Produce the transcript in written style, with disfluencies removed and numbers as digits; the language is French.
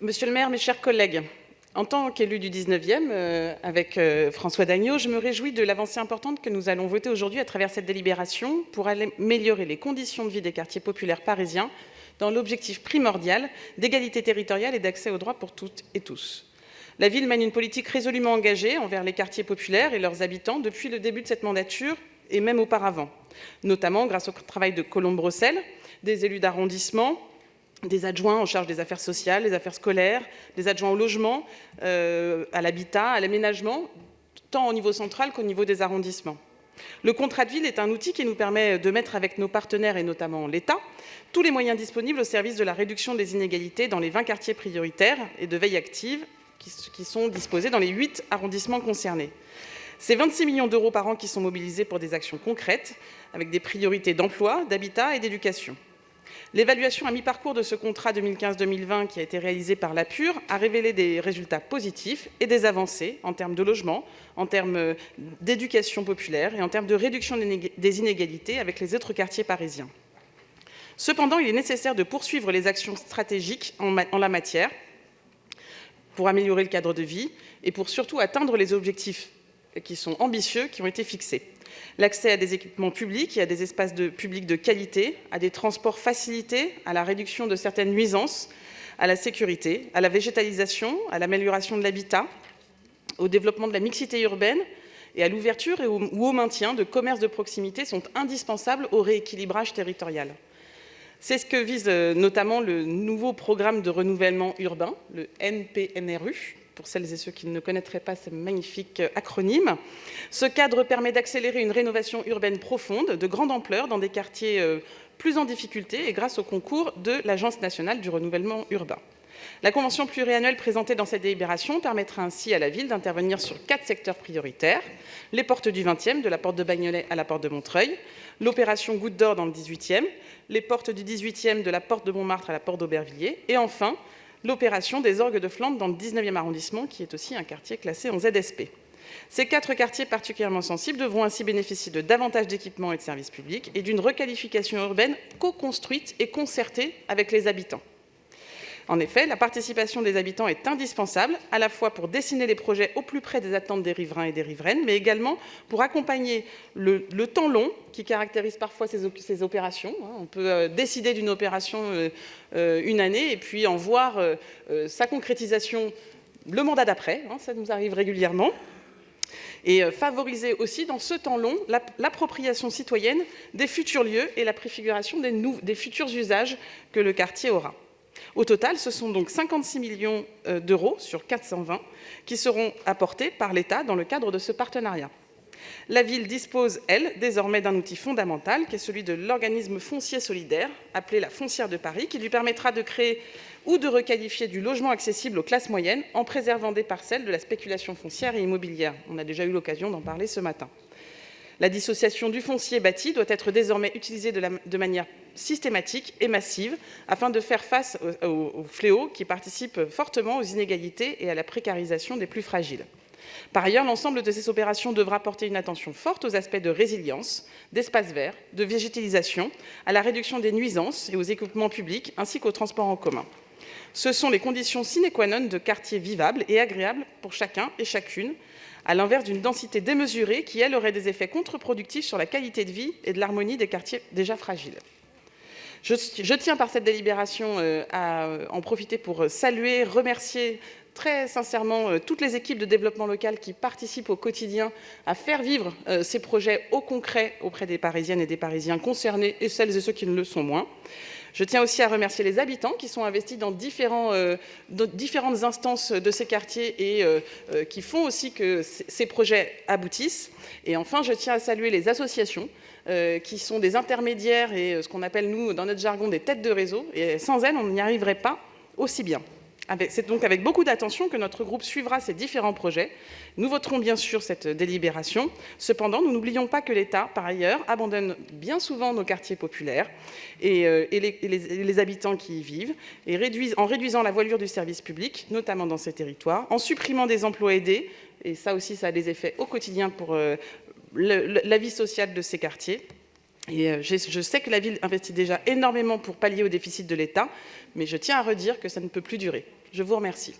Monsieur le maire, mes chers collègues, en tant qu'élu du 19e, avec François Dagneau, je me réjouis de l'avancée importante que nous allons voter aujourd'hui à travers cette délibération pour améliorer les conditions de vie des quartiers populaires parisiens dans l'objectif primordial d'égalité territoriale et d'accès aux droits pour toutes et tous. La ville mène une politique résolument engagée envers les quartiers populaires et leurs habitants depuis le début de cette mandature et même auparavant, notamment grâce au travail de Colombe Brossel, des élus d'arrondissement, des adjoints en charge des affaires sociales, des affaires scolaires, des adjoints au logement, à l'habitat, à l'aménagement, tant au niveau central qu'au niveau des arrondissements. Le contrat de ville est un outil qui nous permet de mettre avec nos partenaires, et notamment l'État, tous les moyens disponibles au service de la réduction des inégalités dans les 20 quartiers prioritaires et de veille active qui sont disposés dans les 8 arrondissements concernés. C'est 26 millions d'euros par an qui sont mobilisés pour des actions concrètes, avec des priorités d'emploi, d'habitat et d'éducation. L'évaluation à mi-parcours de ce contrat 2015-2020 qui a été réalisé par l'APUR a révélé des résultats positifs et des avancées en termes de logement, en termes d'éducation populaire et en termes de réduction des inégalités avec les autres quartiers parisiens. Cependant, il est nécessaire de poursuivre les actions stratégiques en la matière pour améliorer le cadre de vie et pour surtout atteindre les objectifs qui sont ambitieux, qui ont été fixés. L'accès à des équipements publics et à des espaces publics de qualité, à des transports facilités, à la réduction de certaines nuisances, à la sécurité, à la végétalisation, à l'amélioration de l'habitat, au développement de la mixité urbaine et à l'ouverture ou au maintien de commerces de proximité sont indispensables au rééquilibrage territorial. C'est ce que vise notamment le nouveau programme de renouvellement urbain, le NPNRU, pour celles et ceux qui ne connaîtraient pas ce magnifique acronyme. Ce cadre permet d'accélérer une rénovation urbaine profonde, de grande ampleur, dans des quartiers plus en difficulté et grâce au concours de l'Agence nationale du renouvellement urbain. La convention pluriannuelle présentée dans cette délibération permettra ainsi à la ville d'intervenir sur 4 secteurs prioritaires, les portes du 20e, de la porte de Bagnolet à la porte de Montreuil, l'opération Goutte d'Or dans le 18e, les portes du 18e, de la porte de Montmartre à la porte d'Aubervilliers, et enfin, l'opération des Orgues de Flandre dans le 19e arrondissement, qui est aussi un quartier classé en ZSP. Ces 4 quartiers particulièrement sensibles devront ainsi bénéficier de davantage d'équipements et de services publics et d'une requalification urbaine co-construite et concertée avec les habitants. En effet, la participation des habitants est indispensable, à la fois pour dessiner les projets au plus près des attentes des riverains et des riveraines, mais également pour accompagner le temps long qui caractérise parfois ces opérations. On peut décider d'une opération une année et puis en voir sa concrétisation le mandat d'après, ça nous arrive régulièrement. Et favoriser aussi dans ce temps long l'appropriation citoyenne des futurs lieux et la préfiguration des futurs usages que le quartier aura. Au total, ce sont donc 56 millions d'euros sur 420 qui seront apportés par l'État dans le cadre de ce partenariat. La ville dispose, elle, désormais d'un outil fondamental qui est celui de l'organisme foncier solidaire, appelé la Foncière de Paris, qui lui permettra de créer ou de requalifier du logement accessible aux classes moyennes en préservant des parcelles de la spéculation foncière et immobilière. On a déjà eu l'occasion d'en parler ce matin. La dissociation du foncier bâti doit être désormais utilisée de manière systématique et massive afin de faire face aux fléaux qui participent fortement aux inégalités et à la précarisation des plus fragiles. Par ailleurs, l'ensemble de ces opérations devra porter une attention forte aux aspects de résilience, d'espaces verts, de végétalisation, à la réduction des nuisances et aux équipements publics ainsi qu'aux transports en commun. Ce sont les conditions sine qua non de quartiers vivables et agréables pour chacun et chacune, à l'inverse d'une densité démesurée qui, elle, aurait des effets contre-productifs sur la qualité de vie et de l'harmonie des quartiers déjà fragiles. Je tiens par cette délibération à en profiter pour saluer, remercier très sincèrement toutes les équipes de développement local qui participent au quotidien à faire vivre ces projets au concret auprès des Parisiennes et des Parisiens concernés et celles et ceux qui ne le sont moins. Je tiens aussi à remercier les habitants qui sont investis dans différentes instances de ces quartiers et qui font aussi que ces projets aboutissent. Et enfin, je tiens à saluer les associations qui sont des intermédiaires et ce qu'on appelle, nous, dans notre jargon, des têtes de réseau. Et sans elles, on n'y arriverait pas aussi bien. C'est donc avec beaucoup d'attention que notre groupe suivra ces différents projets. Nous voterons bien sûr cette délibération. Cependant, nous n'oublions pas que l'État, par ailleurs, abandonne bien souvent nos quartiers populaires et les habitants qui y vivent, et en réduisant la voilure du service public, notamment dans ces territoires, en supprimant des emplois aidés, et ça aussi, ça a des effets au quotidien pour la vie sociale de ces quartiers, Et je sais que la ville investit déjà énormément pour pallier au déficit de l'État, mais je tiens à redire que ça ne peut plus durer. Je vous remercie.